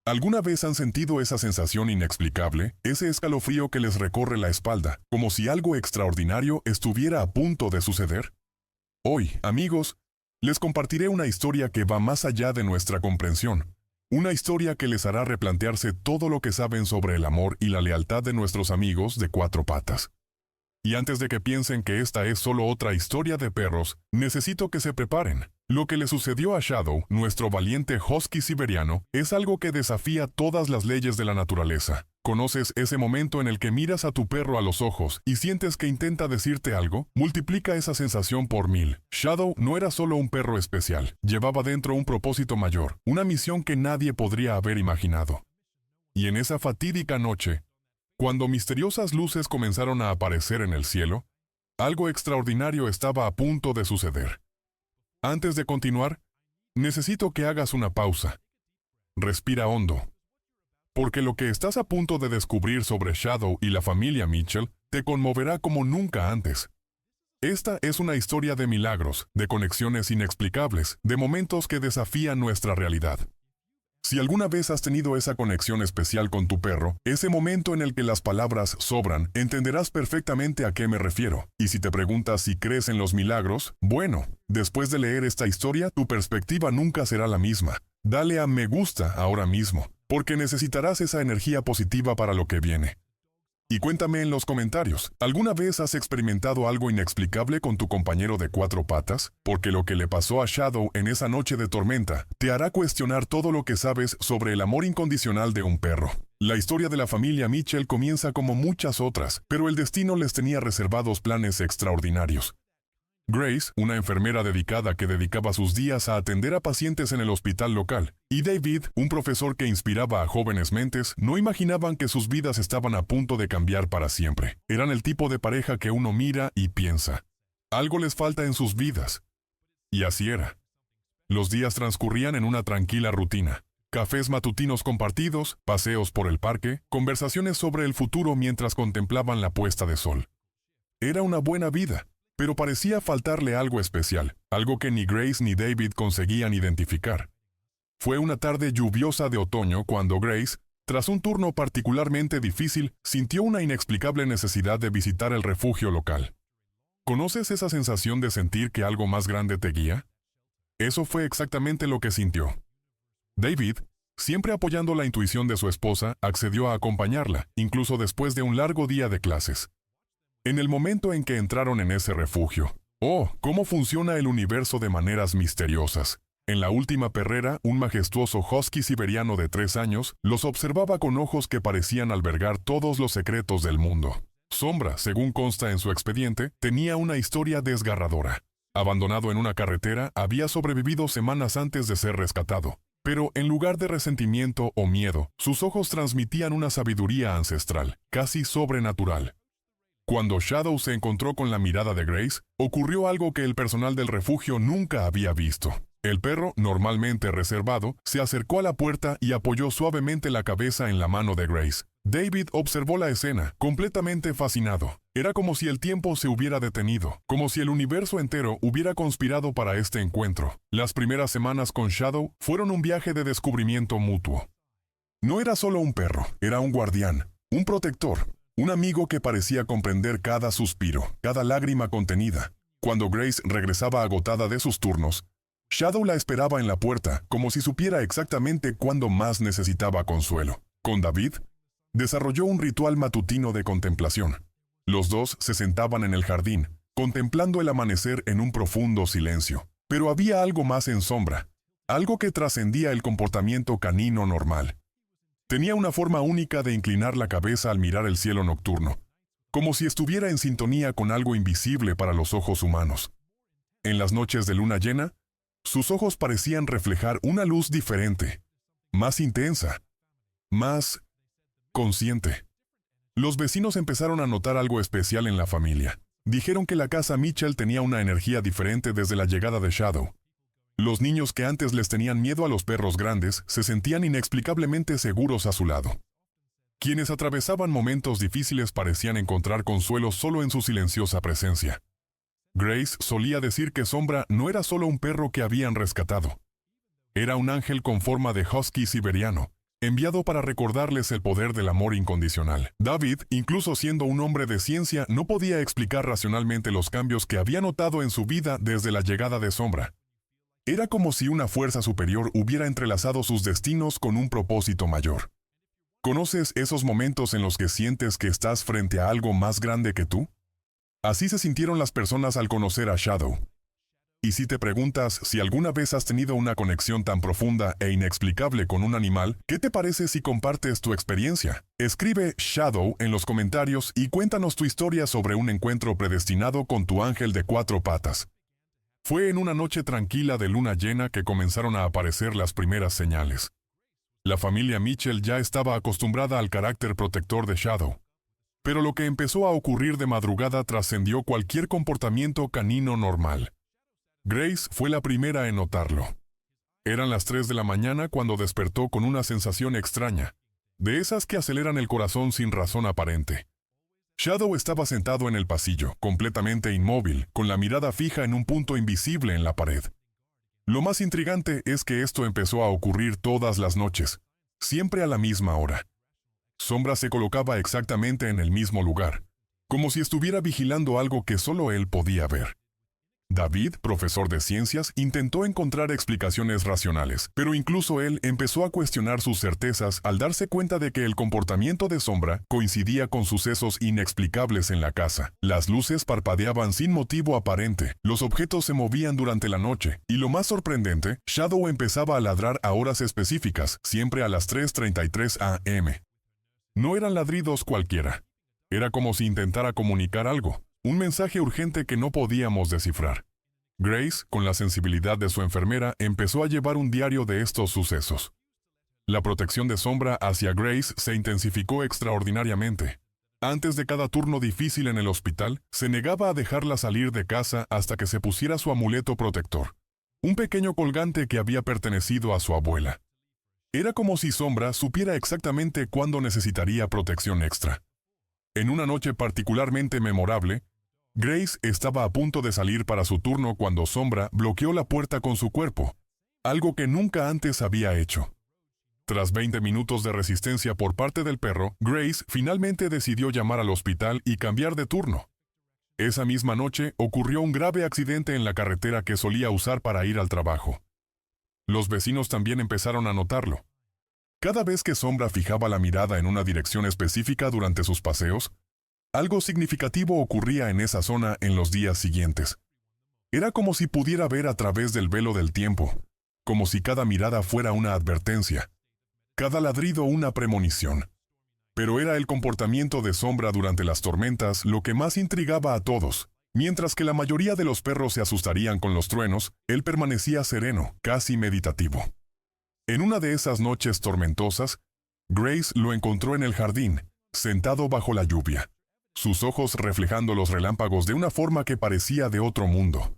¿Alguna vez han sentido esa sensación inexplicable, ese escalofrío que les recorre la espalda, como si algo extraordinario estuviera a punto de suceder? Hoy, amigos, les compartiré una historia que va más allá de nuestra comprensión. Una historia que les hará replantearse todo lo que saben sobre el amor y la lealtad de nuestros amigos de cuatro patas. Y antes de que piensen que esta es solo otra historia de perros, necesito que se preparen. Lo que le sucedió a Shadow, nuestro valiente husky siberiano, es algo que desafía todas las leyes de la naturaleza. ¿Conoces ese momento en el que miras a tu perro a los ojos y sientes que intenta decirte algo? Multiplica esa sensación por 1000. Shadow no era solo un perro especial, llevaba dentro un propósito mayor, una misión que nadie podría haber imaginado. Y en esa fatídica noche, cuando misteriosas luces comenzaron a aparecer en el cielo, algo extraordinario estaba a punto de suceder. Antes de continuar, necesito que hagas una pausa. Respira hondo. Porque lo que estás a punto de descubrir sobre Shadow y la familia Mitchell te conmoverá como nunca antes. Esta es una historia de milagros, de conexiones inexplicables, de momentos que desafían nuestra realidad. Si alguna vez has tenido esa conexión especial con tu perro, ese momento en el que las palabras sobran, entenderás perfectamente a qué me refiero. Y si te preguntas si crees en los milagros, bueno, después de leer esta historia, tu perspectiva nunca será la misma. Dale a me gusta ahora mismo, porque necesitarás esa energía positiva para lo que viene. Y cuéntame en los comentarios, ¿alguna vez has experimentado algo inexplicable con tu compañero de cuatro patas? Porque lo que le pasó a Shadow en esa noche de tormenta te hará cuestionar todo lo que sabes sobre el amor incondicional de un perro. La historia de la familia Mitchell comienza como muchas otras, pero el destino les tenía reservados planes extraordinarios. Grace, una enfermera dedicada que dedicaba sus días a atender a pacientes en el hospital local, y David, un profesor que inspiraba a jóvenes mentes, no imaginaban que sus vidas estaban a punto de cambiar para siempre. Eran el tipo de pareja que uno mira y piensa, algo les falta en sus vidas. Y así era. Los días transcurrían en una tranquila rutina. Cafés matutinos compartidos, paseos por el parque, conversaciones sobre el futuro mientras contemplaban la puesta de sol. Era una buena vida. Pero parecía faltarle algo especial, algo que ni Grace ni David conseguían identificar. Fue una tarde lluviosa de otoño cuando Grace, tras un turno particularmente difícil, sintió una inexplicable necesidad de visitar el refugio local. ¿Conoces esa sensación de sentir que algo más grande te guía? Eso fue exactamente lo que sintió. David, siempre apoyando la intuición de su esposa, accedió a acompañarla, incluso después de un largo día de clases. En el momento en que entraron en ese refugio, ¡oh, cómo funciona el universo de maneras misteriosas! En la última perrera, un majestuoso husky siberiano de 3 años los observaba con ojos que parecían albergar todos los secretos del mundo. Sombra, según consta en su expediente, tenía una historia desgarradora. Abandonado en una carretera, había sobrevivido semanas antes de ser rescatado. Pero en lugar de resentimiento o miedo, sus ojos transmitían una sabiduría ancestral, casi sobrenatural. Cuando Shadow se encontró con la mirada de Grace, ocurrió algo que el personal del refugio nunca había visto. El perro, normalmente reservado, se acercó a la puerta y apoyó suavemente la cabeza en la mano de Grace. David observó la escena, completamente fascinado. Era como si el tiempo se hubiera detenido, como si el universo entero hubiera conspirado para este encuentro. Las primeras semanas con Shadow fueron un viaje de descubrimiento mutuo. No era solo un perro, era un guardián, un protector. Un amigo que parecía comprender cada suspiro, cada lágrima contenida. Cuando Grace regresaba agotada de sus turnos, Shadow la esperaba en la puerta, como si supiera exactamente cuándo más necesitaba consuelo. Con David, desarrolló un ritual matutino de contemplación. Los dos se sentaban en el jardín, contemplando el amanecer en un profundo silencio. Pero había algo más en Sombra, algo que trascendía el comportamiento canino normal. Tenía una forma única de inclinar la cabeza al mirar el cielo nocturno, como si estuviera en sintonía con algo invisible para los ojos humanos. En las noches de luna llena, sus ojos parecían reflejar una luz diferente, más intensa, más consciente. Los vecinos empezaron a notar algo especial en la familia. Dijeron que la casa Mitchell tenía una energía diferente desde la llegada de Shadow. Los niños que antes les tenían miedo a los perros grandes se sentían inexplicablemente seguros a su lado. Quienes atravesaban momentos difíciles parecían encontrar consuelo solo en su silenciosa presencia. Grace solía decir que Sombra no era solo un perro que habían rescatado. Era un ángel con forma de husky siberiano, enviado para recordarles el poder del amor incondicional. David, incluso siendo un hombre de ciencia, no podía explicar racionalmente los cambios que había notado en su vida desde la llegada de Sombra. Era como si una fuerza superior hubiera entrelazado sus destinos con un propósito mayor. ¿Conoces esos momentos en los que sientes que estás frente a algo más grande que tú? Así se sintieron las personas al conocer a Shadow. Y si te preguntas si alguna vez has tenido una conexión tan profunda e inexplicable con un animal, ¿qué te parece si compartes tu experiencia? Escribe Shadow en los comentarios y cuéntanos tu historia sobre un encuentro predestinado con tu ángel de 4 patas. Fue en una noche tranquila de luna llena que comenzaron a aparecer las primeras señales. La familia Mitchell ya estaba acostumbrada al carácter protector de Shadow. Pero lo que empezó a ocurrir de madrugada trascendió cualquier comportamiento canino normal. Grace fue la primera en notarlo. Eran las 3 de la mañana cuando despertó con una sensación extraña, de esas que aceleran el corazón sin razón aparente. Shadow estaba sentado en el pasillo, completamente inmóvil, con la mirada fija en un punto invisible en la pared. Lo más intrigante es que esto empezó a ocurrir todas las noches, siempre a la misma hora. Sombra se colocaba exactamente en el mismo lugar, como si estuviera vigilando algo que solo él podía ver. David, profesor de ciencias, intentó encontrar explicaciones racionales, pero incluso él empezó a cuestionar sus certezas al darse cuenta de que el comportamiento de Sombra coincidía con sucesos inexplicables en la casa. Las luces parpadeaban sin motivo aparente, los objetos se movían durante la noche, y lo más sorprendente, Shadow empezaba a ladrar a horas específicas, siempre a las 3:33 a.m. No eran ladridos cualquiera. Era como si intentara comunicar algo. Un mensaje urgente que no podíamos descifrar. Grace, con la sensibilidad de su enfermera, empezó a llevar un diario de estos sucesos. La protección de Sombra hacia Grace se intensificó extraordinariamente. Antes de cada turno difícil en el hospital, se negaba a dejarla salir de casa hasta que se pusiera su amuleto protector, un pequeño colgante que había pertenecido a su abuela. Era como si Sombra supiera exactamente cuándo necesitaría protección extra. En una noche particularmente memorable, Grace estaba a punto de salir para su turno cuando Sombra bloqueó la puerta con su cuerpo, algo que nunca antes había hecho. Tras 20 minutos de resistencia por parte del perro, Grace finalmente decidió llamar al hospital y cambiar de turno. Esa misma noche ocurrió un grave accidente en la carretera que solía usar para ir al trabajo. Los vecinos también empezaron a notarlo. Cada vez que Sombra fijaba la mirada en una dirección específica durante sus paseos, algo significativo ocurría en esa zona en los días siguientes. Era como si pudiera ver a través del velo del tiempo, como si cada mirada fuera una advertencia, cada ladrido una premonición. Pero era el comportamiento de Sombra durante las tormentas lo que más intrigaba a todos. Mientras que la mayoría de los perros se asustarían con los truenos, él permanecía sereno, casi meditativo. En una de esas noches tormentosas, Grace lo encontró en el jardín, sentado bajo la lluvia, sus ojos reflejando los relámpagos de una forma que parecía de otro mundo.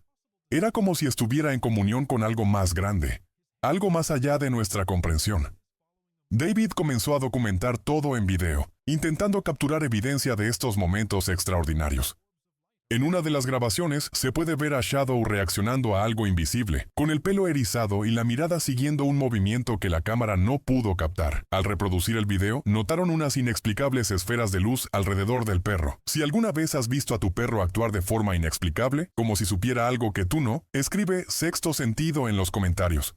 Era como si estuviera en comunión con algo más grande, algo más allá de nuestra comprensión. David comenzó a documentar todo en video, intentando capturar evidencia de estos momentos extraordinarios. En una de las grabaciones se puede ver a Shadow reaccionando a algo invisible, con el pelo erizado y la mirada siguiendo un movimiento que la cámara no pudo captar. Al reproducir el video, notaron unas inexplicables esferas de luz alrededor del perro. Si alguna vez has visto a tu perro actuar de forma inexplicable, como si supiera algo que tú no, escribe sexto sentido en los comentarios.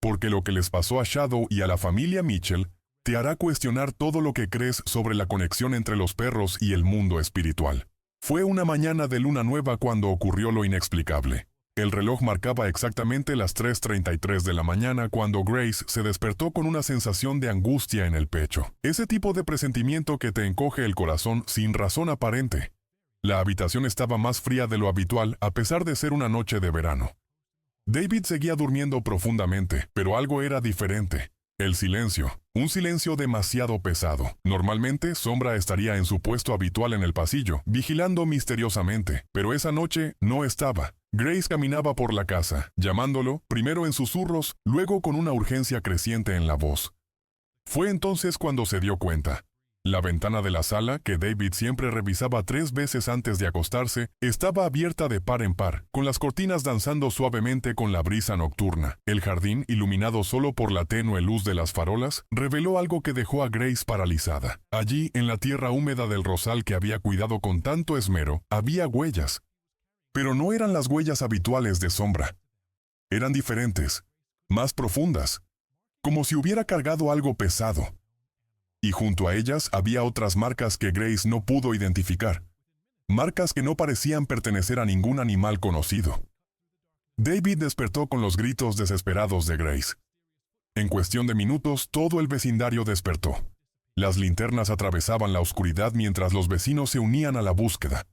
Porque lo que les pasó a Shadow y a la familia Mitchell te hará cuestionar todo lo que crees sobre la conexión entre los perros y el mundo espiritual. Fue una mañana de luna nueva cuando ocurrió lo inexplicable. El reloj marcaba exactamente las 3:33 de la mañana cuando Grace se despertó con una sensación de angustia en el pecho. Ese tipo de presentimiento que te encoge el corazón sin razón aparente. La habitación estaba más fría de lo habitual a pesar de ser una noche de verano. David seguía durmiendo profundamente, pero algo era diferente. El silencio. Un silencio demasiado pesado. Normalmente, Sombra estaría en su puesto habitual en el pasillo, vigilando misteriosamente, pero esa noche no estaba. Grace caminaba por la casa, llamándolo, primero en susurros, luego con una urgencia creciente en la voz. Fue entonces cuando se dio cuenta. La ventana de la sala, que David siempre revisaba 3 veces antes de acostarse, estaba abierta de par en par, con las cortinas danzando suavemente con la brisa nocturna. El jardín, iluminado solo por la tenue luz de las farolas, reveló algo que dejó a Grace paralizada. Allí, en la tierra húmeda del rosal que había cuidado con tanto esmero, había huellas. Pero no eran las huellas habituales de Sombra. Eran diferentes, más profundas, como si hubiera cargado algo pesado. Y junto a ellas había otras marcas que Grace no pudo identificar. Marcas que no parecían pertenecer a ningún animal conocido. David despertó con los gritos desesperados de Grace. En cuestión de minutos, todo el vecindario despertó. Las linternas atravesaban la oscuridad mientras los vecinos se unían a la búsqueda.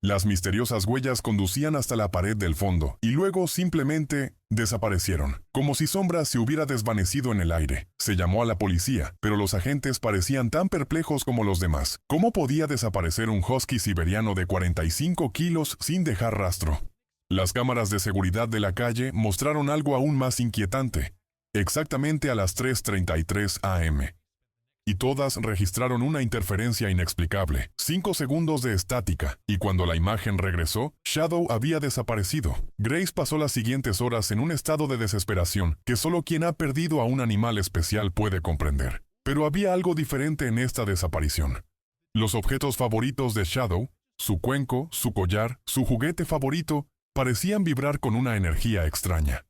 Las misteriosas huellas conducían hasta la pared del fondo, y luego simplemente desaparecieron, como si Sombra se hubiera desvanecido en el aire. Se llamó a la policía, pero los agentes parecían tan perplejos como los demás. ¿Cómo podía desaparecer un husky siberiano de 45 kilos sin dejar rastro? Las cámaras de seguridad de la calle mostraron algo aún más inquietante, exactamente a las 3:33 am. Y todas registraron una interferencia inexplicable, 5 segundos de estática, y cuando la imagen regresó, Shadow había desaparecido. Grace pasó las siguientes horas en un estado de desesperación que solo quien ha perdido a un animal especial puede comprender. Pero había algo diferente en esta desaparición. Los objetos favoritos de Shadow, su cuenco, su collar, su juguete favorito, parecían vibrar con una energía extraña.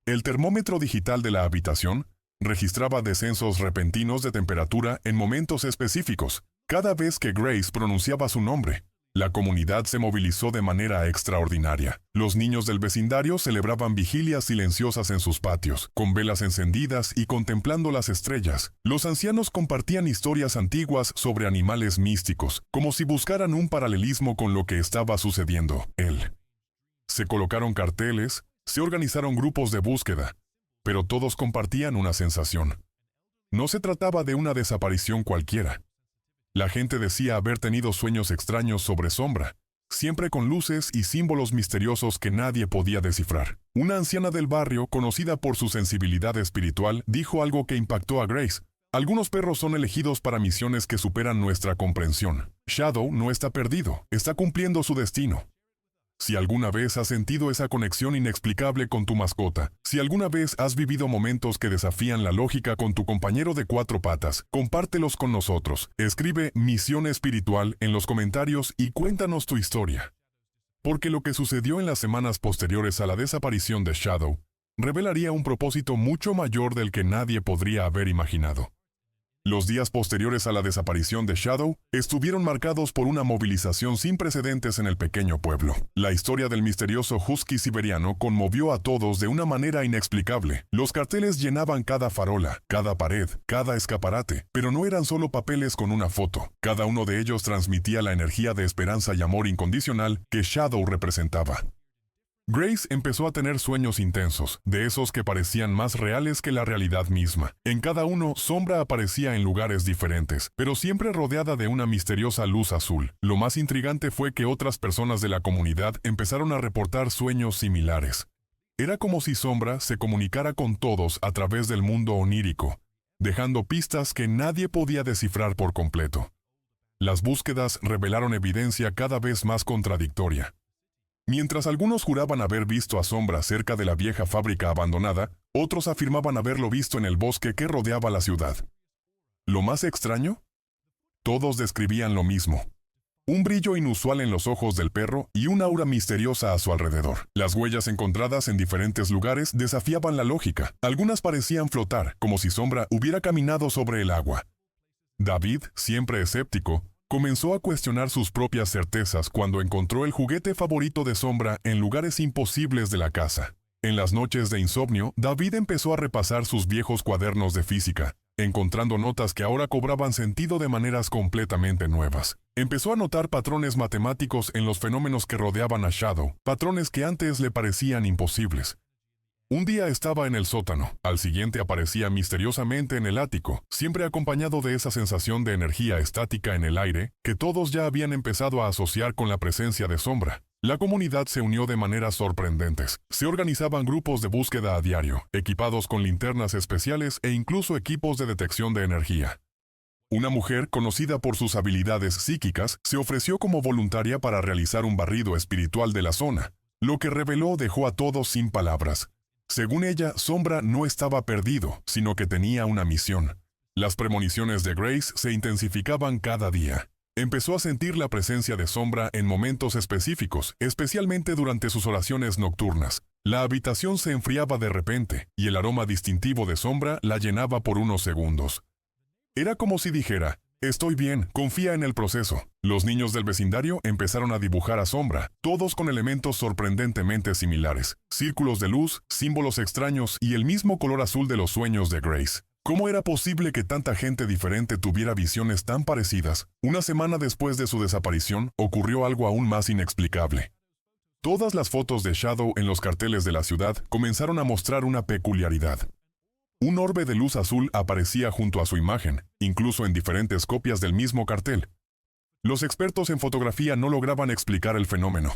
El termómetro digital de la habitación registraba descensos repentinos de temperatura en momentos específicos. Cada vez que Grace pronunciaba su nombre, la comunidad se movilizó de manera extraordinaria. Los niños del vecindario celebraban vigilias silenciosas en sus patios, con velas encendidas y contemplando las estrellas. Los ancianos compartían historias antiguas sobre animales místicos, como si buscaran un paralelismo con lo que estaba sucediendo. Se colocaron carteles, se organizaron grupos de búsqueda, pero todos compartían una sensación. No se trataba de una desaparición cualquiera. La gente decía haber tenido sueños extraños sobre Sombra, siempre con luces y símbolos misteriosos que nadie podía descifrar. Una anciana del barrio, conocida por su sensibilidad espiritual, dijo algo que impactó a Grace. Algunos perros son elegidos para misiones que superan nuestra comprensión. Shadow no está perdido, está cumpliendo su destino. Si alguna vez has sentido esa conexión inexplicable con tu mascota, si alguna vez has vivido momentos que desafían la lógica con tu compañero de 4 patas, compártelos con nosotros. Escribe Misión Espiritual en los comentarios y cuéntanos tu historia. Porque lo que sucedió en las semanas posteriores a la desaparición de Shadow revelaría un propósito mucho mayor del que nadie podría haber imaginado. Los días posteriores a la desaparición de Shadow estuvieron marcados por una movilización sin precedentes en el pequeño pueblo. La historia del misterioso husky siberiano conmovió a todos de una manera inexplicable. Los carteles llenaban cada farola, cada pared, cada escaparate, pero no eran solo papeles con una foto. Cada uno de ellos transmitía la energía de esperanza y amor incondicional que Shadow representaba. Grace empezó a tener sueños intensos, de esos que parecían más reales que la realidad misma. En cada uno, Sombra aparecía en lugares diferentes, pero siempre rodeada de una misteriosa luz azul. Lo más intrigante fue que otras personas de la comunidad empezaron a reportar sueños similares. Era como si Sombra se comunicara con todos a través del mundo onírico, dejando pistas que nadie podía descifrar por completo. Las búsquedas revelaron evidencia cada vez más contradictoria. Mientras algunos juraban haber visto a Sombra cerca de la vieja fábrica abandonada, otros afirmaban haberlo visto en el bosque que rodeaba la ciudad. ¿Lo más extraño? Todos describían lo mismo. Un brillo inusual en los ojos del perro y una aura misteriosa a su alrededor. Las huellas encontradas en diferentes lugares desafiaban la lógica. Algunas parecían flotar, como si Sombra hubiera caminado sobre el agua. David, siempre escéptico, comenzó a cuestionar sus propias certezas cuando encontró el juguete favorito de Sombra en lugares imposibles de la casa. En las noches de insomnio, David empezó a repasar sus viejos cuadernos de física, encontrando notas que ahora cobraban sentido de maneras completamente nuevas. Empezó a notar patrones matemáticos en los fenómenos que rodeaban a Shadow, patrones que antes le parecían imposibles. Un día estaba en el sótano, al siguiente aparecía misteriosamente en el ático, siempre acompañado de esa sensación de energía estática en el aire que todos ya habían empezado a asociar con la presencia de Sombra. La comunidad se unió de maneras sorprendentes. Se organizaban grupos de búsqueda a diario, equipados con linternas especiales e incluso equipos de detección de energía. Una mujer, conocida por sus habilidades psíquicas, se ofreció como voluntaria para realizar un barrido espiritual de la zona. Lo que reveló dejó a todos sin palabras. Según ella, Sombra no estaba perdido, sino que tenía una misión. Las premoniciones de Grace se intensificaban cada día. Empezó a sentir la presencia de Sombra en momentos específicos, especialmente durante sus oraciones nocturnas. La habitación se enfriaba de repente, y el aroma distintivo de Sombra la llenaba por unos segundos. Era como si dijera: «Estoy bien, confía en el proceso». Los niños del vecindario empezaron a dibujar a Sombra, todos con elementos sorprendentemente similares. Círculos de luz, símbolos extraños y el mismo color azul de los sueños de Grace. ¿Cómo era posible que tanta gente diferente tuviera visiones tan parecidas? Una semana después de su desaparición, ocurrió algo aún más inexplicable. Todas las fotos de Shadow en los carteles de la ciudad comenzaron a mostrar una peculiaridad. Un orbe de luz azul aparecía junto a su imagen, incluso en diferentes copias del mismo cartel. Los expertos en fotografía no lograban explicar el fenómeno.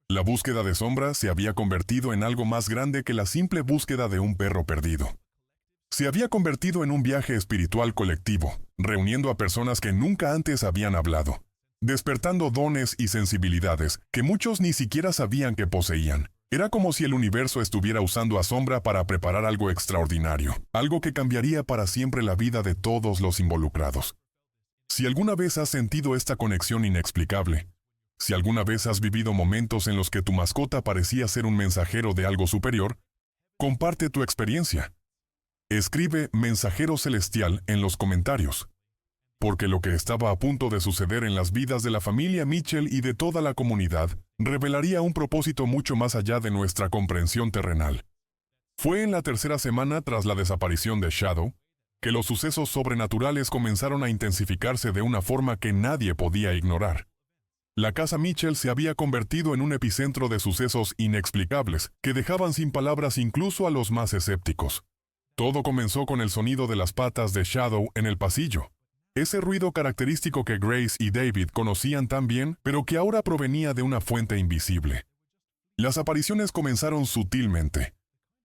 La búsqueda de Sombra se había convertido en algo más grande que la simple búsqueda de un perro perdido. Se había convertido en un viaje espiritual colectivo, reuniendo a personas que nunca antes habían hablado, despertando dones y sensibilidades que muchos ni siquiera sabían que poseían. Era como si el universo estuviera usando a Sombra para preparar algo extraordinario, algo que cambiaría para siempre la vida de todos los involucrados. Si alguna vez has sentido esta conexión inexplicable, si alguna vez has vivido momentos en los que tu mascota parecía ser un mensajero de algo superior, comparte tu experiencia. Escribe «Mensajero Celestial» en los comentarios. Porque lo que estaba a punto de suceder en las vidas de la familia Mitchell y de toda la comunidad revelaría un propósito mucho más allá de nuestra comprensión terrenal. Fue en la tercera semana tras la desaparición de Shadow que los sucesos sobrenaturales comenzaron a intensificarse de una forma que nadie podía ignorar. La casa Mitchell se había convertido en un epicentro de sucesos inexplicables que dejaban sin palabras incluso a los más escépticos. Todo comenzó con el sonido de las patas de Shadow en el pasillo. Ese ruido característico que Grace y David conocían tan bien, pero que ahora provenía de una fuente invisible. Las apariciones comenzaron sutilmente.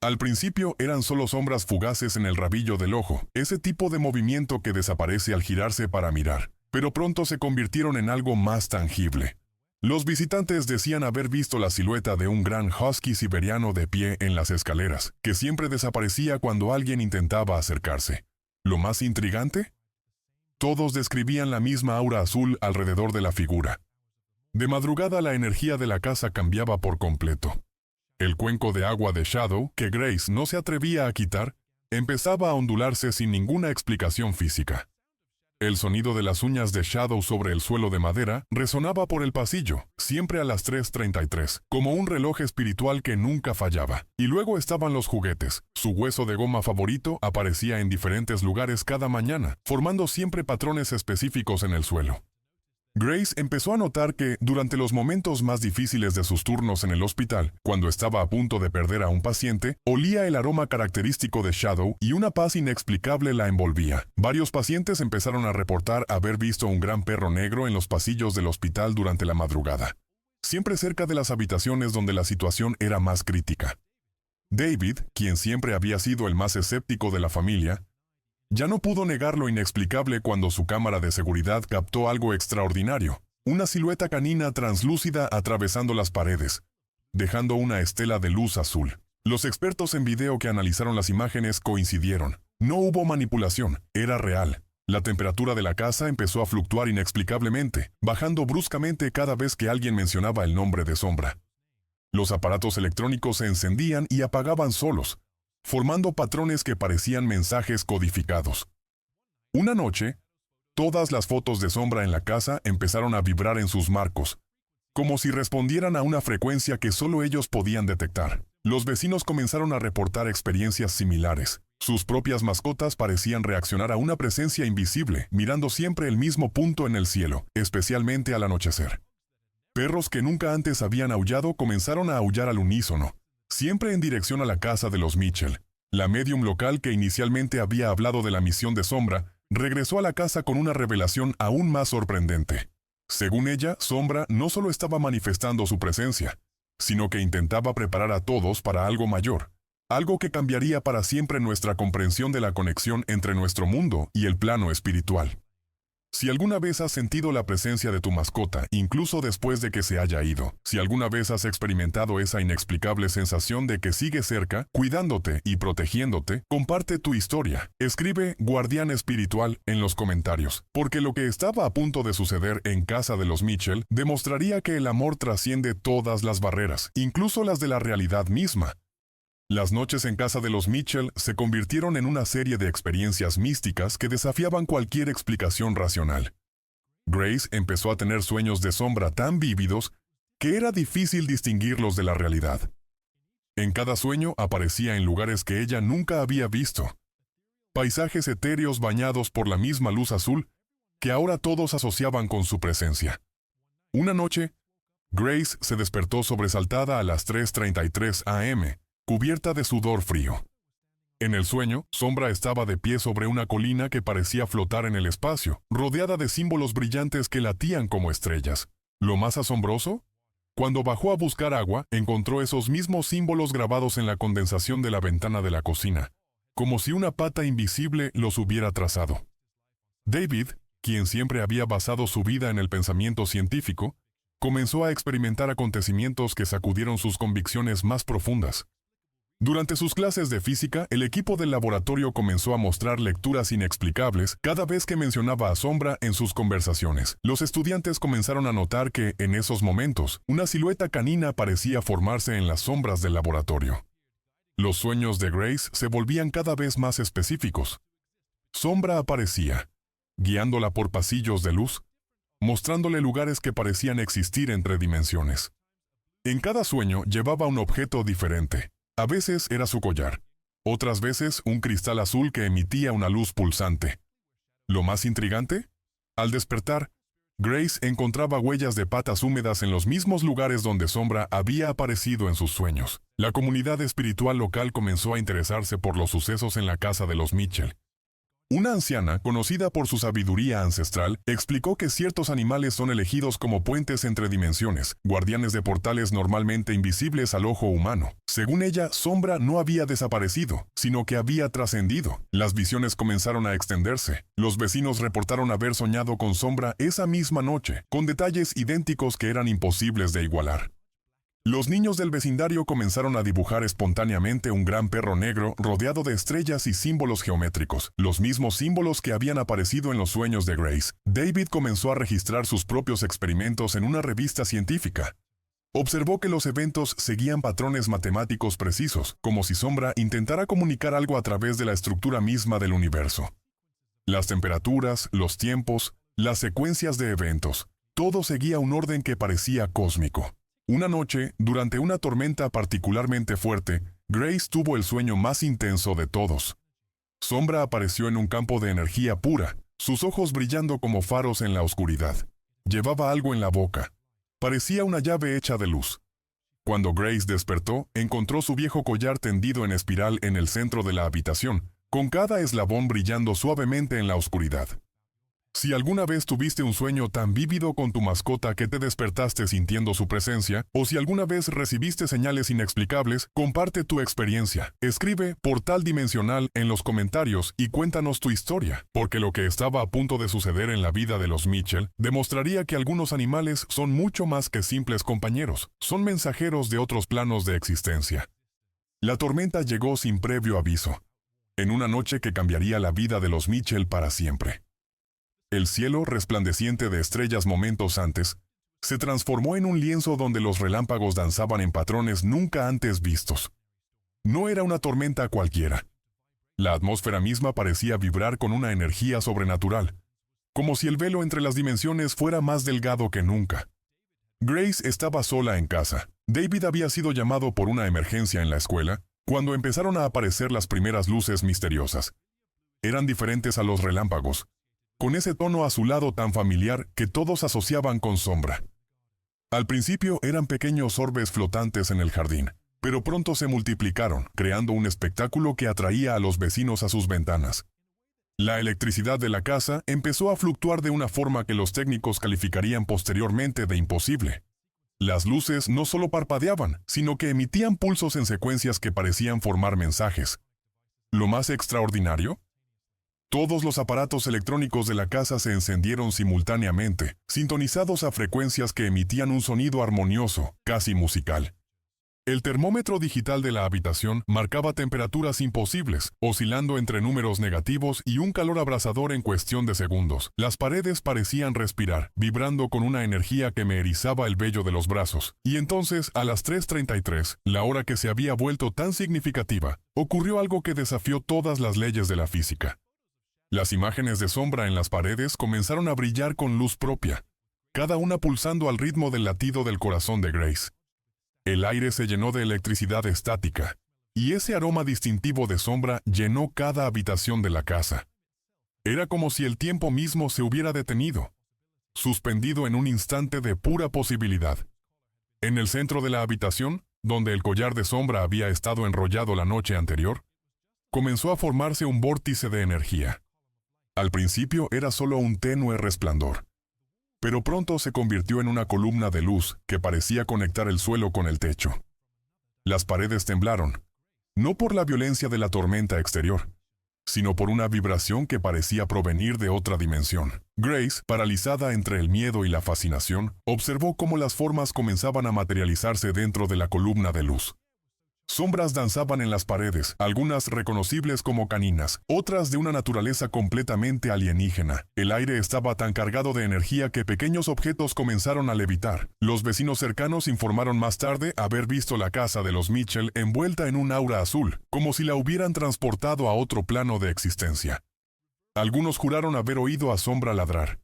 Al principio eran solo sombras fugaces en el rabillo del ojo, ese tipo de movimiento que desaparece al girarse para mirar, pero pronto se convirtieron en algo más tangible. Los visitantes decían haber visto la silueta de un gran husky siberiano de pie en las escaleras, que siempre desaparecía cuando alguien intentaba acercarse. ¿Lo más intrigante? Todos describían la misma aura azul alrededor de la figura. De madrugada la energía de la casa cambiaba por completo. El cuenco de agua de Shadow, que Grace no se atrevía a quitar, empezaba a ondularse sin ninguna explicación física. El sonido de las uñas de Shadow sobre el suelo de madera resonaba por el pasillo, siempre a las 3:33, como un reloj espiritual que nunca fallaba. Y luego estaban los juguetes. Su hueso de goma favorito aparecía en diferentes lugares cada mañana, formando siempre patrones específicos en el suelo. Grace empezó a notar que, durante los momentos más difíciles de sus turnos en el hospital, cuando estaba a punto de perder a un paciente, olía el aroma característico de Shadow y una paz inexplicable la envolvía. Varios pacientes empezaron a reportar haber visto un gran perro negro en los pasillos del hospital durante la madrugada, siempre cerca de las habitaciones donde la situación era más crítica. David, quien siempre había sido el más escéptico de la familia, ya no pudo negar lo inexplicable cuando su cámara de seguridad captó algo extraordinario, una silueta canina translúcida atravesando las paredes, dejando una estela de luz azul. Los expertos en video que analizaron las imágenes coincidieron. No hubo manipulación, era real. La temperatura de la casa empezó a fluctuar inexplicablemente, bajando bruscamente cada vez que alguien mencionaba el nombre de Sombra. Los aparatos electrónicos se encendían y apagaban solos, formando patrones que parecían mensajes codificados. Una noche, todas las fotos de Sombra en la casa empezaron a vibrar en sus marcos, como si respondieran a una frecuencia que solo ellos podían detectar. Los vecinos comenzaron a reportar experiencias similares. Sus propias mascotas parecían reaccionar a una presencia invisible, mirando siempre el mismo punto en el cielo, especialmente al anochecer. Perros que nunca antes habían aullado comenzaron a aullar al unísono, siempre en dirección a la casa de los Mitchell. La médium local que inicialmente había hablado de la misión de Sombra, regresó a la casa con una revelación aún más sorprendente. Según ella, Sombra no solo estaba manifestando su presencia, sino que intentaba preparar a todos para algo mayor, algo que cambiaría para siempre nuestra comprensión de la conexión entre nuestro mundo y el plano espiritual. Si alguna vez has sentido la presencia de tu mascota, incluso después de que se haya ido, si alguna vez has experimentado esa inexplicable sensación de que sigue cerca, cuidándote y protegiéndote, comparte tu historia. Escribe Guardián Espiritual en los comentarios, porque lo que estaba a punto de suceder en casa de los Mitchell demostraría que el amor trasciende todas las barreras, incluso las de la realidad misma. Las noches en casa de los Mitchell se convirtieron en una serie de experiencias místicas que desafiaban cualquier explicación racional. Grace empezó a tener sueños de sombra tan vívidos que era difícil distinguirlos de la realidad. En cada sueño aparecía en lugares que ella nunca había visto. Paisajes etéreos bañados por la misma luz azul que ahora todos asociaban con su presencia. Una noche, Grace se despertó sobresaltada a las 3:33 a.m., cubierta de sudor frío. En el sueño, Sombra estaba de pie sobre una colina que parecía flotar en el espacio, rodeada de símbolos brillantes que latían como estrellas. Lo más asombroso, cuando bajó a buscar agua, encontró esos mismos símbolos grabados en la condensación de la ventana de la cocina, como si una pata invisible los hubiera trazado. David, quien siempre había basado su vida en el pensamiento científico, comenzó a experimentar acontecimientos que sacudieron sus convicciones más profundas. Durante sus clases de física, el equipo del laboratorio comenzó a mostrar lecturas inexplicables cada vez que mencionaba a Sombra en sus conversaciones. Los estudiantes comenzaron a notar que, en esos momentos, una silueta canina parecía formarse en las sombras del laboratorio. Los sueños de Grace se volvían cada vez más específicos. Sombra aparecía, guiándola por pasillos de luz, mostrándole lugares que parecían existir entre dimensiones. En cada sueño llevaba un objeto diferente. A veces era su collar, otras veces un cristal azul que emitía una luz pulsante. Lo más intrigante, al despertar, Grace encontraba huellas de patas húmedas en los mismos lugares donde Sombra había aparecido en sus sueños. La comunidad espiritual local comenzó a interesarse por los sucesos en la casa de los Mitchell. Una anciana, conocida por su sabiduría ancestral, explicó que ciertos animales son elegidos como puentes entre dimensiones, guardianes de portales normalmente invisibles al ojo humano. Según ella, Sombra no había desaparecido, sino que había trascendido. Las visiones comenzaron a extenderse. Los vecinos reportaron haber soñado con Sombra esa misma noche, con detalles idénticos que eran imposibles de igualar. Los niños del vecindario comenzaron a dibujar espontáneamente un gran perro negro rodeado de estrellas y símbolos geométricos, los mismos símbolos que habían aparecido en los sueños de Grace. David comenzó a registrar sus propios experimentos en una revista científica. Observó que los eventos seguían patrones matemáticos precisos, como si Sombra intentara comunicar algo a través de la estructura misma del universo. Las temperaturas, los tiempos, las secuencias de eventos, todo seguía un orden que parecía cósmico. Una noche, durante una tormenta particularmente fuerte, Grace tuvo el sueño más intenso de todos. Sombra apareció en un campo de energía pura, sus ojos brillando como faros en la oscuridad. Llevaba algo en la boca. Parecía una llave hecha de luz. Cuando Grace despertó, encontró su viejo collar tendido en espiral en el centro de la habitación, con cada eslabón brillando suavemente en la oscuridad. Si alguna vez tuviste un sueño tan vívido con tu mascota que te despertaste sintiendo su presencia, o si alguna vez recibiste señales inexplicables, comparte tu experiencia. Escribe Portal Dimensional en los comentarios y cuéntanos tu historia, porque lo que estaba a punto de suceder en la vida de los Mitchell demostraría que algunos animales son mucho más que simples compañeros, son mensajeros de otros planos de existencia. La tormenta llegó sin previo aviso, en una noche que cambiaría la vida de los Mitchell para siempre. El cielo, resplandeciente de estrellas momentos antes, se transformó en un lienzo donde los relámpagos danzaban en patrones nunca antes vistos. No era una tormenta cualquiera. La atmósfera misma parecía vibrar con una energía sobrenatural, como si el velo entre las dimensiones fuera más delgado que nunca. Grace estaba sola en casa. David había sido llamado por una emergencia en la escuela, cuando empezaron a aparecer las primeras luces misteriosas. Eran diferentes a los relámpagos, con ese tono azulado tan familiar que todos asociaban con Sombra. Al principio eran pequeños orbes flotantes en el jardín, pero pronto se multiplicaron, creando un espectáculo que atraía a los vecinos a sus ventanas. La electricidad de la casa empezó a fluctuar de una forma que los técnicos calificarían posteriormente de imposible. Las luces no solo parpadeaban, sino que emitían pulsos en secuencias que parecían formar mensajes. ¿Lo más extraordinario? Todos los aparatos electrónicos de la casa se encendieron simultáneamente, sintonizados a frecuencias que emitían un sonido armonioso, casi musical. El termómetro digital de la habitación marcaba temperaturas imposibles, oscilando entre números negativos y un calor abrasador en cuestión de segundos. Las paredes parecían respirar, vibrando con una energía que me erizaba el vello de los brazos. Y entonces, a las 3:33, la hora que se había vuelto tan significativa, ocurrió algo que desafió todas las leyes de la física. Las imágenes de sombra en las paredes comenzaron a brillar con luz propia, cada una pulsando al ritmo del latido del corazón de Grace. El aire se llenó de electricidad estática, y ese aroma distintivo de sombra llenó cada habitación de la casa. Era como si el tiempo mismo se hubiera detenido, suspendido en un instante de pura posibilidad. En el centro de la habitación, donde el collar de sombra había estado enrollado la noche anterior, comenzó a formarse un vórtice de energía. Al principio era solo un tenue resplandor, pero pronto se convirtió en una columna de luz que parecía conectar el suelo con el techo. Las paredes temblaron, no por la violencia de la tormenta exterior, sino por una vibración que parecía provenir de otra dimensión. Grace, paralizada entre el miedo y la fascinación, observó cómo las formas comenzaban a materializarse dentro de la columna de luz. Sombras danzaban en las paredes, algunas reconocibles como caninas, otras de una naturaleza completamente alienígena. El aire estaba tan cargado de energía que pequeños objetos comenzaron a levitar. Los vecinos cercanos informaron más tarde haber visto la casa de los Mitchell envuelta en un aura azul, como si la hubieran transportado a otro plano de existencia. Algunos juraron haber oído a Sombra ladrar,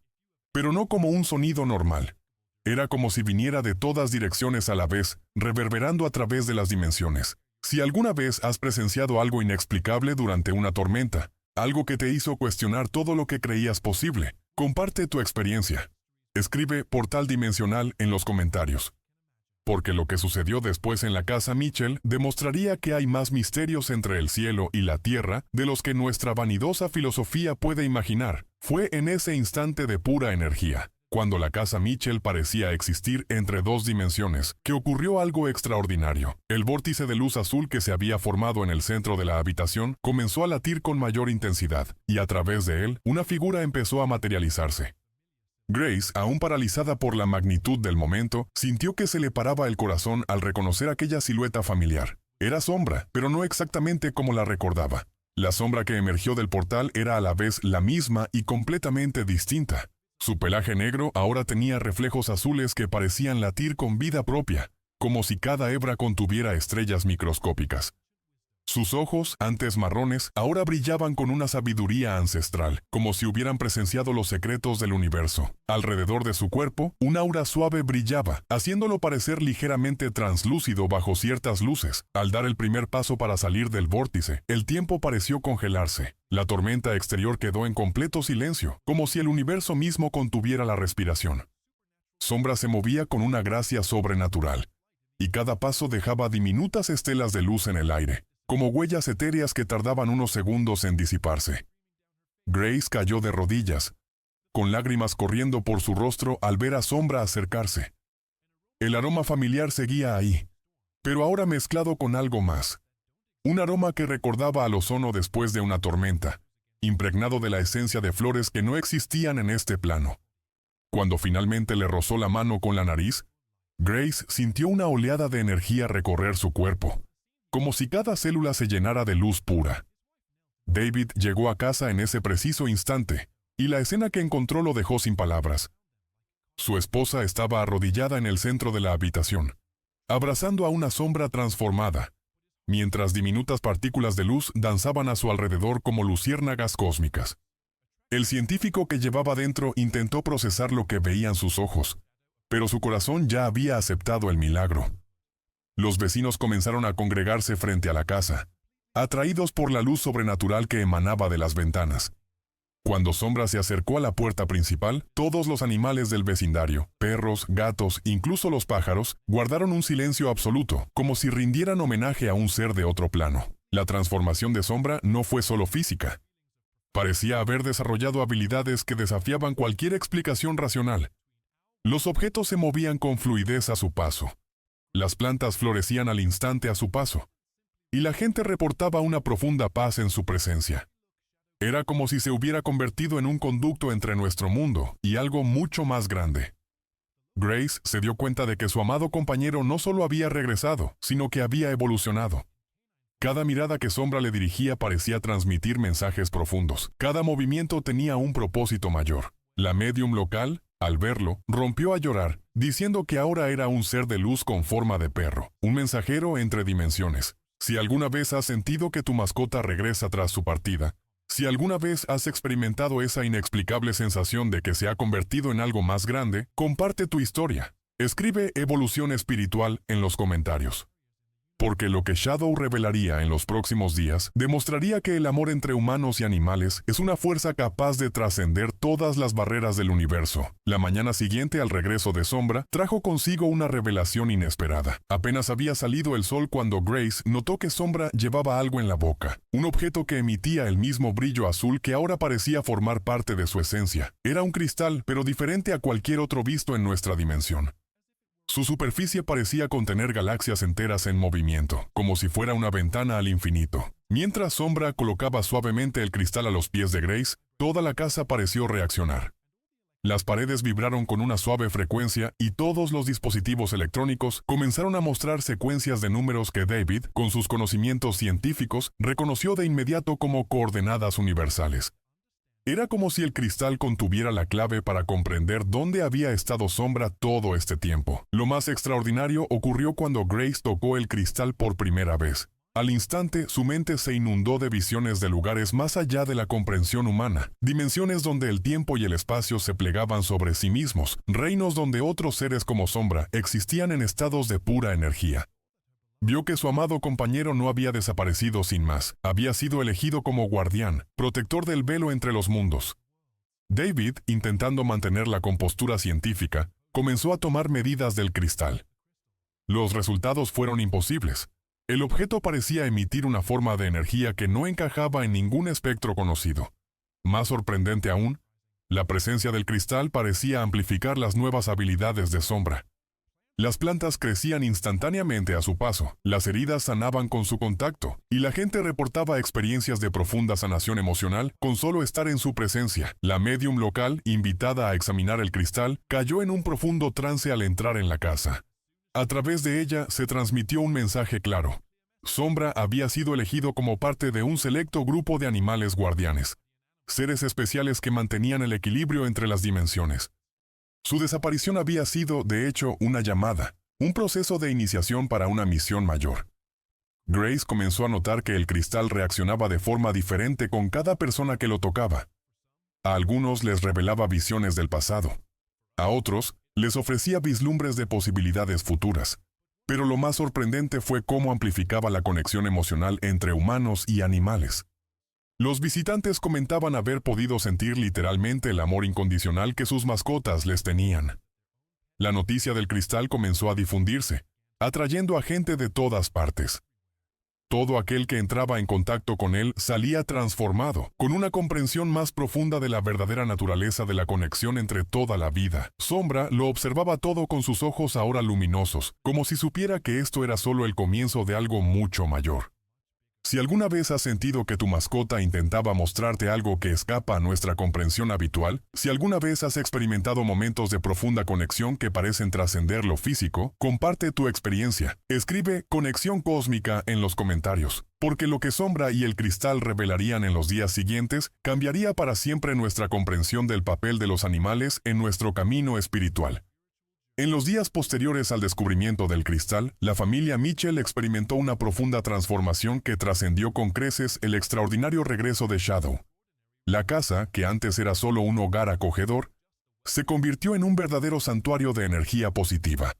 pero no como un sonido normal. Era como si viniera de todas direcciones a la vez, reverberando a través de las dimensiones. Si alguna vez has presenciado algo inexplicable durante una tormenta, algo que te hizo cuestionar todo lo que creías posible, comparte tu experiencia. Escribe Portal Dimensional en los comentarios. Porque lo que sucedió después en la casa Mitchell demostraría que hay más misterios entre el cielo y la tierra de los que nuestra vanidosa filosofía puede imaginar. Fue en ese instante de pura energía, cuando la casa Mitchell parecía existir entre dos dimensiones, que ocurrió algo extraordinario. El vórtice de luz azul que se había formado en el centro de la habitación comenzó a latir con mayor intensidad, y a través de él, una figura empezó a materializarse. Grace, aún paralizada por la magnitud del momento, sintió que se le paraba el corazón al reconocer aquella silueta familiar. Era Sombra, pero no exactamente como la recordaba. La sombra que emergió del portal era a la vez la misma y completamente distinta. Su pelaje negro ahora tenía reflejos azules que parecían latir con vida propia, como si cada hebra contuviera estrellas microscópicas. Sus ojos, antes marrones, ahora brillaban con una sabiduría ancestral, como si hubieran presenciado los secretos del universo. Alrededor de su cuerpo, un aura suave brillaba, haciéndolo parecer ligeramente translúcido bajo ciertas luces. Al dar el primer paso para salir del vórtice, el tiempo pareció congelarse. La tormenta exterior quedó en completo silencio, como si el universo mismo contuviera la respiración. Sombra se movía con una gracia sobrenatural, y cada paso dejaba diminutas estelas de luz en el aire, como huellas etéreas que tardaban unos segundos en disiparse. Grace cayó de rodillas, con lágrimas corriendo por su rostro al ver a Sombra acercarse. El aroma familiar seguía ahí, pero ahora mezclado con algo más. Un aroma que recordaba al ozono después de una tormenta, impregnado de la esencia de flores que no existían en este plano. Cuando finalmente le rozó la mano con la nariz, Grace sintió una oleada de energía recorrer su cuerpo, como si cada célula se llenara de luz pura. David llegó a casa en ese preciso instante, y la escena que encontró lo dejó sin palabras. Su esposa estaba arrodillada en el centro de la habitación, abrazando a una sombra transformada, mientras diminutas partículas de luz danzaban a su alrededor como luciérnagas cósmicas. El científico que llevaba dentro intentó procesar lo que veían sus ojos, pero su corazón ya había aceptado el milagro. Los vecinos comenzaron a congregarse frente a la casa, atraídos por la luz sobrenatural que emanaba de las ventanas. Cuando Sombra se acercó a la puerta principal, todos los animales del vecindario, perros, gatos, incluso los pájaros, guardaron un silencio absoluto, como si rindieran homenaje a un ser de otro plano. La transformación de Sombra no fue solo física. Parecía haber desarrollado habilidades que desafiaban cualquier explicación racional. Los objetos se movían con fluidez a su paso. Las plantas florecían al instante a su paso. Y la gente reportaba una profunda paz en su presencia. Era como si se hubiera convertido en un conducto entre nuestro mundo y algo mucho más grande. Grace se dio cuenta de que su amado compañero no solo había regresado, sino que había evolucionado. Cada mirada que Sombra le dirigía parecía transmitir mensajes profundos. Cada movimiento tenía un propósito mayor. La médium local, al verlo, rompió a llorar, diciendo que ahora era un ser de luz con forma de perro, un mensajero entre dimensiones. Si alguna vez has sentido que tu mascota regresa tras su partida, si alguna vez has experimentado esa inexplicable sensación de que se ha convertido en algo más grande, comparte tu historia. Escribe Evolución Espiritual en los comentarios. Porque lo que Shadow revelaría en los próximos días demostraría que el amor entre humanos y animales es una fuerza capaz de trascender todas las barreras del universo. La mañana siguiente al regreso de Sombra, trajo consigo una revelación inesperada. Apenas había salido el sol cuando Grace notó que Sombra llevaba algo en la boca, un objeto que emitía el mismo brillo azul que ahora parecía formar parte de su esencia. Era un cristal, pero diferente a cualquier otro visto en nuestra dimensión. Su superficie parecía contener galaxias enteras en movimiento, como si fuera una ventana al infinito. Mientras Sombra colocaba suavemente el cristal a los pies de Grace, toda la casa pareció reaccionar. Las paredes vibraron con una suave frecuencia y todos los dispositivos electrónicos comenzaron a mostrar secuencias de números que David, con sus conocimientos científicos, reconoció de inmediato como coordenadas universales. Era como si el cristal contuviera la clave para comprender dónde había estado Sombra todo este tiempo. Lo más extraordinario ocurrió cuando Grace tocó el cristal por primera vez. Al instante, su mente se inundó de visiones de lugares más allá de la comprensión humana, dimensiones donde el tiempo y el espacio se plegaban sobre sí mismos, reinos donde otros seres como Sombra existían en estados de pura energía. Vio que su amado compañero no había desaparecido sin más, había sido elegido como guardián, protector del velo entre los mundos. David, intentando mantener la compostura científica, comenzó a tomar medidas del cristal. Los resultados fueron imposibles. El objeto parecía emitir una forma de energía que no encajaba en ningún espectro conocido. Más sorprendente aún, la presencia del cristal parecía amplificar las nuevas habilidades de Sombra. Las plantas crecían instantáneamente a su paso, las heridas sanaban con su contacto, y la gente reportaba experiencias de profunda sanación emocional con solo estar en su presencia. La médium local, invitada a examinar el cristal, cayó en un profundo trance al entrar en la casa. A través de ella se transmitió un mensaje claro. Sombra había sido elegido como parte de un selecto grupo de animales guardianes, seres especiales que mantenían el equilibrio entre las dimensiones. Su desaparición había sido, de hecho, una llamada, un proceso de iniciación para una misión mayor. Grace comenzó a notar que el cristal reaccionaba de forma diferente con cada persona que lo tocaba. A algunos les revelaba visiones del pasado. A otros, les ofrecía vislumbres de posibilidades futuras. Pero lo más sorprendente fue cómo amplificaba la conexión emocional entre humanos y animales. Los visitantes comentaban haber podido sentir literalmente el amor incondicional que sus mascotas les tenían. La noticia del cristal comenzó a difundirse, atrayendo a gente de todas partes. Todo aquel que entraba en contacto con él salía transformado, con una comprensión más profunda de la verdadera naturaleza de la conexión entre toda la vida. Sombra lo observaba todo con sus ojos ahora luminosos, como si supiera que esto era solo el comienzo de algo mucho mayor. Si alguna vez has sentido que tu mascota intentaba mostrarte algo que escapa a nuestra comprensión habitual, si alguna vez has experimentado momentos de profunda conexión que parecen trascender lo físico, comparte tu experiencia. Escribe Conexión Cósmica en los comentarios, porque lo que Sombra y el cristal revelarían en los días siguientes cambiaría para siempre nuestra comprensión del papel de los animales en nuestro camino espiritual. En los días posteriores al descubrimiento del cristal, la familia Mitchell experimentó una profunda transformación que trascendió con creces el extraordinario regreso de Shadow. La casa, que antes era solo un hogar acogedor, se convirtió en un verdadero santuario de energía positiva.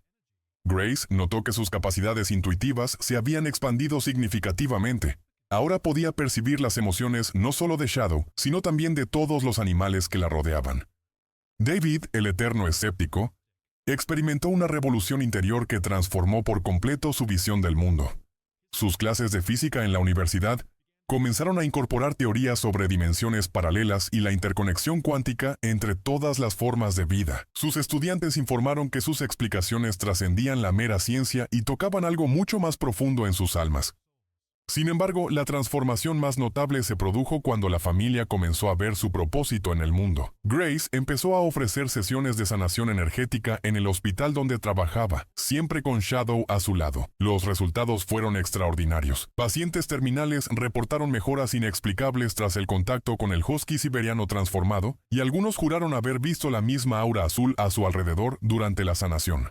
Grace notó que sus capacidades intuitivas se habían expandido significativamente. Ahora podía percibir las emociones no solo de Shadow, sino también de todos los animales que la rodeaban. David, el eterno escéptico, experimentó una revolución interior que transformó por completo su visión del mundo. Sus clases de física en la universidad comenzaron a incorporar teorías sobre dimensiones paralelas y la interconexión cuántica entre todas las formas de vida. Sus estudiantes informaron que sus explicaciones trascendían la mera ciencia y tocaban algo mucho más profundo en sus almas. Sin embargo, la transformación más notable se produjo cuando la familia comenzó a ver su propósito en el mundo. Grace empezó a ofrecer sesiones de sanación energética en el hospital donde trabajaba, siempre con Shadow a su lado. Los resultados fueron extraordinarios. Pacientes terminales reportaron mejoras inexplicables tras el contacto con el husky siberiano transformado, y algunos juraron haber visto la misma aura azul a su alrededor durante la sanación.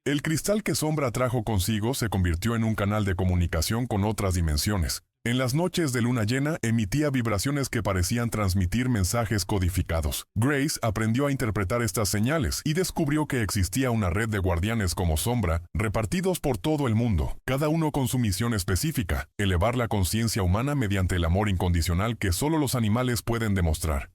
El cristal que Sombra trajo consigo se convirtió en un canal de comunicación con otras dimensiones. En las noches de luna llena emitía vibraciones que parecían transmitir mensajes codificados. Grace aprendió a interpretar estas señales y descubrió que existía una red de guardianes como Sombra, repartidos por todo el mundo, cada uno con su misión específica: elevar la conciencia humana mediante el amor incondicional que solo los animales pueden demostrar.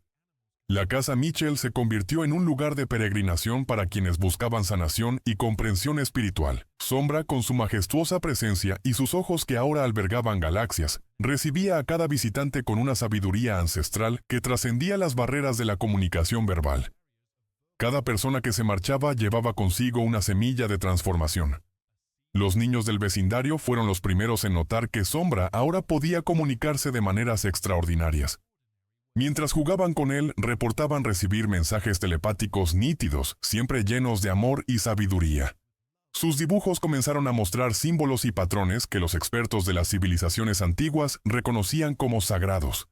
La casa Mitchell se convirtió en un lugar de peregrinación para quienes buscaban sanación y comprensión espiritual. Sombra, con su majestuosa presencia y sus ojos que ahora albergaban galaxias, recibía a cada visitante con una sabiduría ancestral que trascendía las barreras de la comunicación verbal. Cada persona que se marchaba llevaba consigo una semilla de transformación. Los niños del vecindario fueron los primeros en notar que Sombra ahora podía comunicarse de maneras extraordinarias. Mientras jugaban con él, reportaban recibir mensajes telepáticos nítidos, siempre llenos de amor y sabiduría. Sus dibujos comenzaron a mostrar símbolos y patrones que los expertos de las civilizaciones antiguas reconocían como sagrados.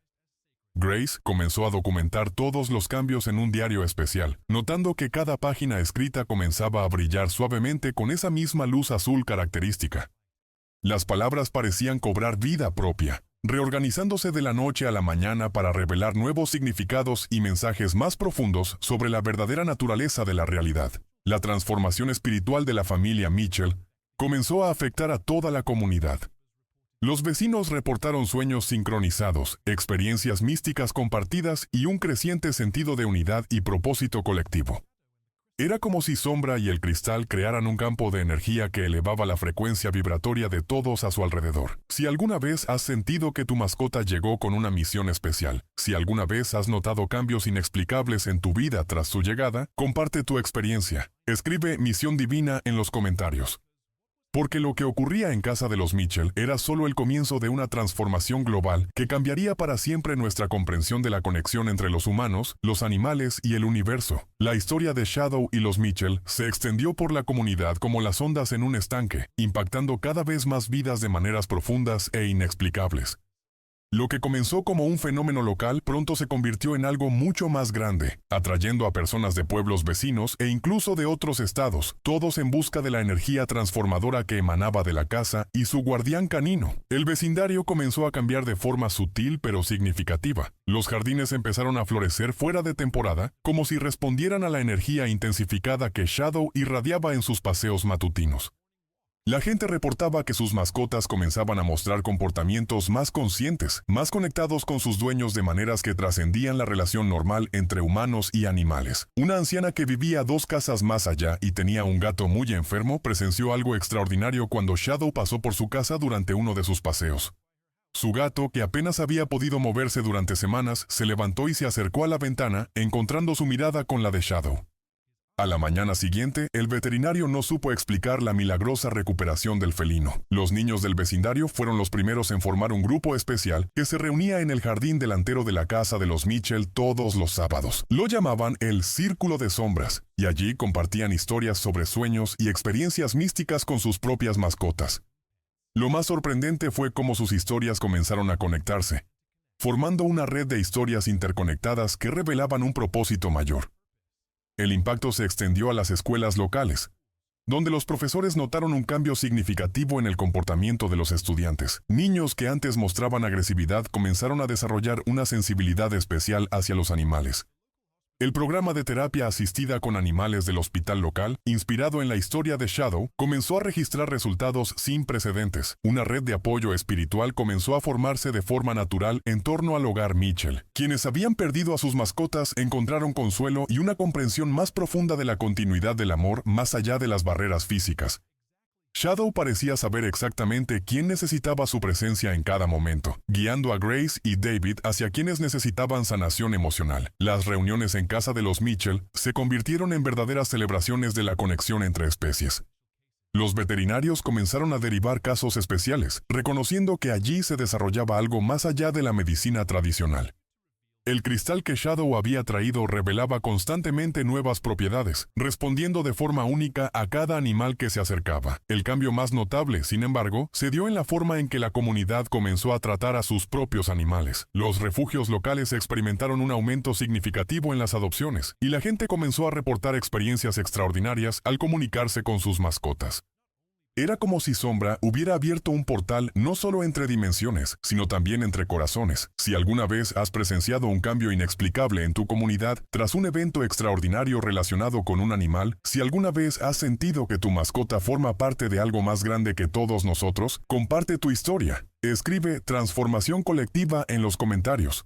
Grace comenzó a documentar todos los cambios en un diario especial, notando que cada página escrita comenzaba a brillar suavemente con esa misma luz azul característica. Las palabras parecían cobrar vida propia, reorganizándose de la noche a la mañana para revelar nuevos significados y mensajes más profundos sobre la verdadera naturaleza de la realidad. La transformación espiritual de la familia Mitchell comenzó a afectar a toda la comunidad. Los vecinos reportaron sueños sincronizados, experiencias místicas compartidas y un creciente sentido de unidad y propósito colectivo. Era como si Sombra y el cristal crearan un campo de energía que elevaba la frecuencia vibratoria de todos a su alrededor. Si alguna vez has sentido que tu mascota llegó con una misión especial, si alguna vez has notado cambios inexplicables en tu vida tras su llegada, comparte tu experiencia. Escribe Misión Divina en los comentarios. Porque lo que ocurría en casa de los Mitchell era solo el comienzo de una transformación global que cambiaría para siempre nuestra comprensión de la conexión entre los humanos, los animales y el universo. La historia de Shadow y los Mitchell se extendió por la comunidad como las ondas en un estanque, impactando cada vez más vidas de maneras profundas e inexplicables. Lo que comenzó como un fenómeno local pronto se convirtió en algo mucho más grande, atrayendo a personas de pueblos vecinos e incluso de otros estados, todos en busca de la energía transformadora que emanaba de la casa y su guardián canino. El vecindario comenzó a cambiar de forma sutil pero significativa. Los jardines empezaron a florecer fuera de temporada, como si respondieran a la energía intensificada que Shadow irradiaba en sus paseos matutinos. La gente reportaba que sus mascotas comenzaban a mostrar comportamientos más conscientes, más conectados con sus dueños de maneras que trascendían la relación normal entre humanos y animales. Una anciana que vivía 2 casas más allá y tenía un gato muy enfermo presenció algo extraordinario cuando Shadow pasó por su casa durante uno de sus paseos. Su gato, que apenas había podido moverse durante semanas, se levantó y se acercó a la ventana, encontrando su mirada con la de Shadow. A la mañana siguiente, el veterinario no supo explicar la milagrosa recuperación del felino. Los niños del vecindario fueron los primeros en formar un grupo especial que se reunía en el jardín delantero de la casa de los Mitchell todos los sábados. Lo llamaban el Círculo de Sombras, y allí compartían historias sobre sueños y experiencias místicas con sus propias mascotas. Lo más sorprendente fue cómo sus historias comenzaron a conectarse, formando una red de historias interconectadas que revelaban un propósito mayor. El impacto se extendió a las escuelas locales, donde los profesores notaron un cambio significativo en el comportamiento de los estudiantes. Niños que antes mostraban agresividad comenzaron a desarrollar una sensibilidad especial hacia los animales. El programa de terapia asistida con animales del hospital local, inspirado en la historia de Shadow, comenzó a registrar resultados sin precedentes. Una red de apoyo espiritual comenzó a formarse de forma natural en torno al hogar Mitchell. Quienes habían perdido a sus mascotas encontraron consuelo y una comprensión más profunda de la continuidad del amor más allá de las barreras físicas. Shadow parecía saber exactamente quién necesitaba su presencia en cada momento, guiando a Grace y David hacia quienes necesitaban sanación emocional. Las reuniones en casa de los Mitchell se convirtieron en verdaderas celebraciones de la conexión entre especies. Los veterinarios comenzaron a derivar casos especiales, reconociendo que allí se desarrollaba algo más allá de la medicina tradicional. El cristal que Shadow había traído revelaba constantemente nuevas propiedades, respondiendo de forma única a cada animal que se acercaba. El cambio más notable, sin embargo, se dio en la forma en que la comunidad comenzó a tratar a sus propios animales. Los refugios locales experimentaron un aumento significativo en las adopciones, y la gente comenzó a reportar experiencias extraordinarias al comunicarse con sus mascotas. Era como si Sombra hubiera abierto un portal no solo entre dimensiones, sino también entre corazones. Si alguna vez has presenciado un cambio inexplicable en tu comunidad tras un evento extraordinario relacionado con un animal, si alguna vez has sentido que tu mascota forma parte de algo más grande que todos nosotros, comparte tu historia. Escribe "transformación colectiva" en los comentarios.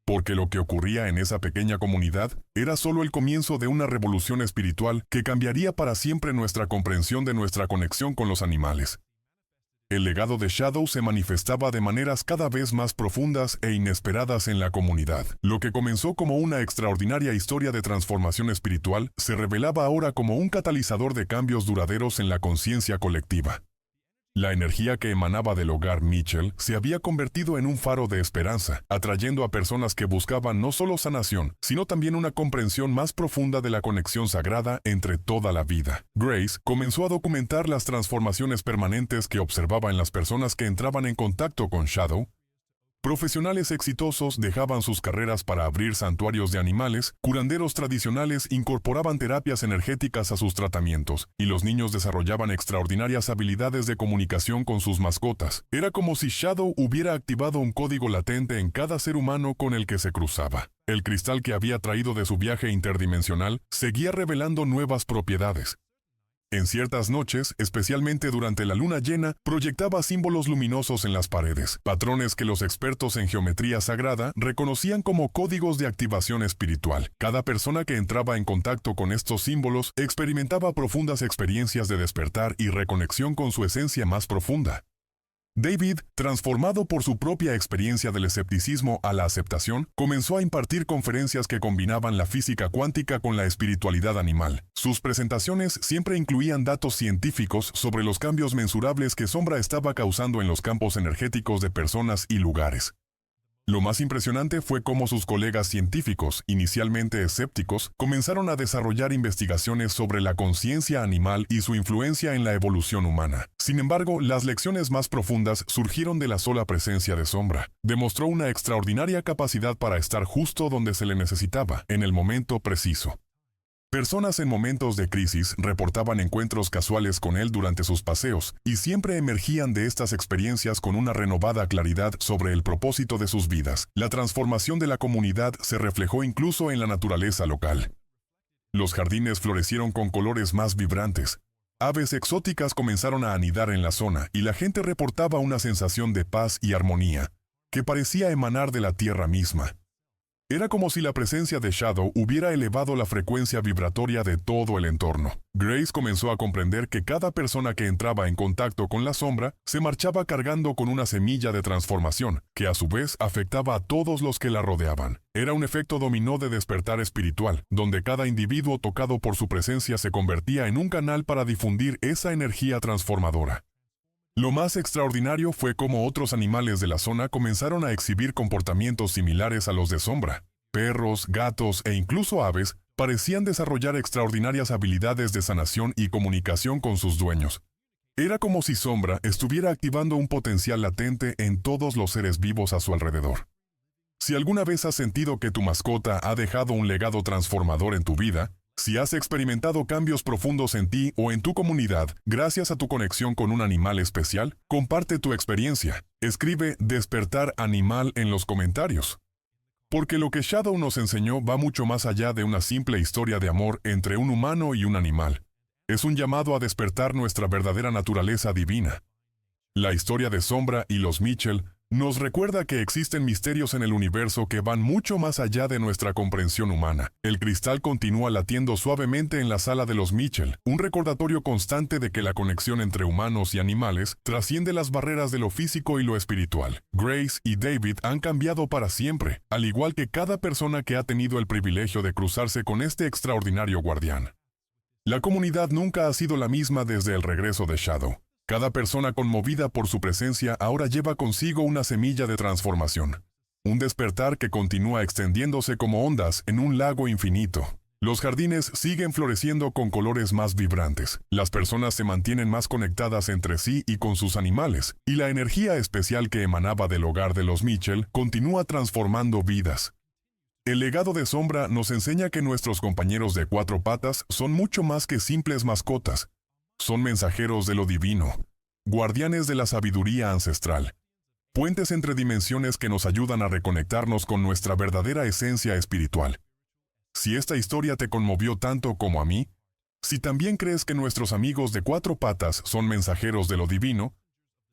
Porque lo que ocurría en esa pequeña comunidad era solo el comienzo de una revolución espiritual que cambiaría para siempre nuestra comprensión de nuestra conexión con los animales. El legado de Shadow se manifestaba de maneras cada vez más profundas e inesperadas en la comunidad. Lo que comenzó como una extraordinaria historia de transformación espiritual se revelaba ahora como un catalizador de cambios duraderos en la conciencia colectiva. La energía que emanaba del hogar Mitchell se había convertido en un faro de esperanza, atrayendo a personas que buscaban no solo sanación, sino también una comprensión más profunda de la conexión sagrada entre toda la vida. Grace comenzó a documentar las transformaciones permanentes que observaba en las personas que entraban en contacto con Shadow. Profesionales exitosos dejaban sus carreras para abrir santuarios de animales, curanderos tradicionales incorporaban terapias energéticas a sus tratamientos, y los niños desarrollaban extraordinarias habilidades de comunicación con sus mascotas. Era como si Shadow hubiera activado un código latente en cada ser humano con el que se cruzaba. El cristal que había traído de su viaje interdimensional seguía revelando nuevas propiedades. En ciertas noches, especialmente durante la luna llena, proyectaba símbolos luminosos en las paredes, patrones que los expertos en geometría sagrada reconocían como códigos de activación espiritual. Cada persona que entraba en contacto con estos símbolos experimentaba profundas experiencias de despertar y reconexión con su esencia más profunda. David, transformado por su propia experiencia del escepticismo a la aceptación, comenzó a impartir conferencias que combinaban la física cuántica con la espiritualidad animal. Sus presentaciones siempre incluían datos científicos sobre los cambios mensurables que Sombra estaba causando en los campos energéticos de personas y lugares. Lo más impresionante fue cómo sus colegas científicos, inicialmente escépticos, comenzaron a desarrollar investigaciones sobre la conciencia animal y su influencia en la evolución humana. Sin embargo, las lecciones más profundas surgieron de la sola presencia de Sombra. Demostró una extraordinaria capacidad para estar justo donde se le necesitaba, en el momento preciso. Personas en momentos de crisis reportaban encuentros casuales con él durante sus paseos, y siempre emergían de estas experiencias con una renovada claridad sobre el propósito de sus vidas. La transformación de la comunidad se reflejó incluso en la naturaleza local. Los jardines florecieron con colores más vibrantes. Aves exóticas comenzaron a anidar en la zona, y la gente reportaba una sensación de paz y armonía, que parecía emanar de la tierra misma. Era como si la presencia de Shadow hubiera elevado la frecuencia vibratoria de todo el entorno. Grace comenzó a comprender que cada persona que entraba en contacto con la sombra se marchaba cargando con una semilla de transformación, que a su vez afectaba a todos los que la rodeaban. Era un efecto dominó de despertar espiritual, donde cada individuo tocado por su presencia se convertía en un canal para difundir esa energía transformadora. Lo más extraordinario fue cómo otros animales de la zona comenzaron a exhibir comportamientos similares a los de Sombra. Perros, gatos e incluso aves parecían desarrollar extraordinarias habilidades de sanación y comunicación con sus dueños. Era como si Sombra estuviera activando un potencial latente en todos los seres vivos a su alrededor. Si alguna vez has sentido que tu mascota ha dejado un legado transformador en tu vida, si has experimentado cambios profundos en ti o en tu comunidad gracias a tu conexión con un animal especial, comparte tu experiencia. Escribe "despertar animal" en los comentarios. Porque lo que Shadow nos enseñó va mucho más allá de una simple historia de amor entre un humano y un animal. Es un llamado a despertar nuestra verdadera naturaleza divina. La historia de Sombra y los Mitchell Nos recuerda que existen misterios en el universo que van mucho más allá de nuestra comprensión humana. El cristal continúa latiendo suavemente en la sala de los Mitchell, un recordatorio constante de que la conexión entre humanos y animales trasciende las barreras de lo físico y lo espiritual. Grace y David han cambiado para siempre, al igual que cada persona que ha tenido el privilegio de cruzarse con este extraordinario guardián. La comunidad nunca ha sido la misma desde el regreso de Shadow. Cada persona conmovida por su presencia ahora lleva consigo una semilla de transformación. Un despertar que continúa extendiéndose como ondas en un lago infinito. Los jardines siguen floreciendo con colores más vibrantes. Las personas se mantienen más conectadas entre sí y con sus animales. Y la energía especial que emanaba del hogar de los Mitchell continúa transformando vidas. El legado de Sombra nos enseña que nuestros compañeros de cuatro patas son mucho más que simples mascotas. Son mensajeros de lo divino, guardianes de la sabiduría ancestral, puentes entre dimensiones que nos ayudan a reconectarnos con nuestra verdadera esencia espiritual. Si esta historia te conmovió tanto como a mí, si también crees que nuestros amigos de cuatro patas son mensajeros de lo divino,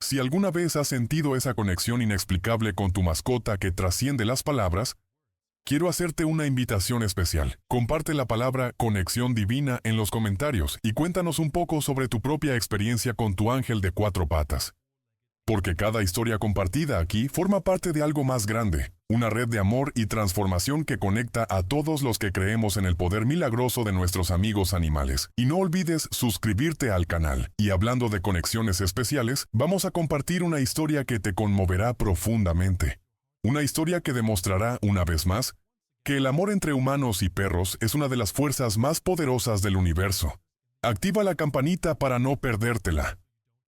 si alguna vez has sentido esa conexión inexplicable con tu mascota que trasciende las palabras, quiero hacerte una invitación especial. Comparte la palabra conexión divina en los comentarios y cuéntanos un poco sobre tu propia experiencia con tu ángel de cuatro patas. Porque cada historia compartida aquí forma parte de algo más grande, una red de amor y transformación que conecta a todos los que creemos en el poder milagroso de nuestros amigos animales. Y no olvides suscribirte al canal. Y hablando de conexiones especiales, vamos a compartir una historia que te conmoverá profundamente. Una historia que demostrará, una vez más, que el amor entre humanos y perros es una de las fuerzas más poderosas del universo. Activa la campanita para no perdértela.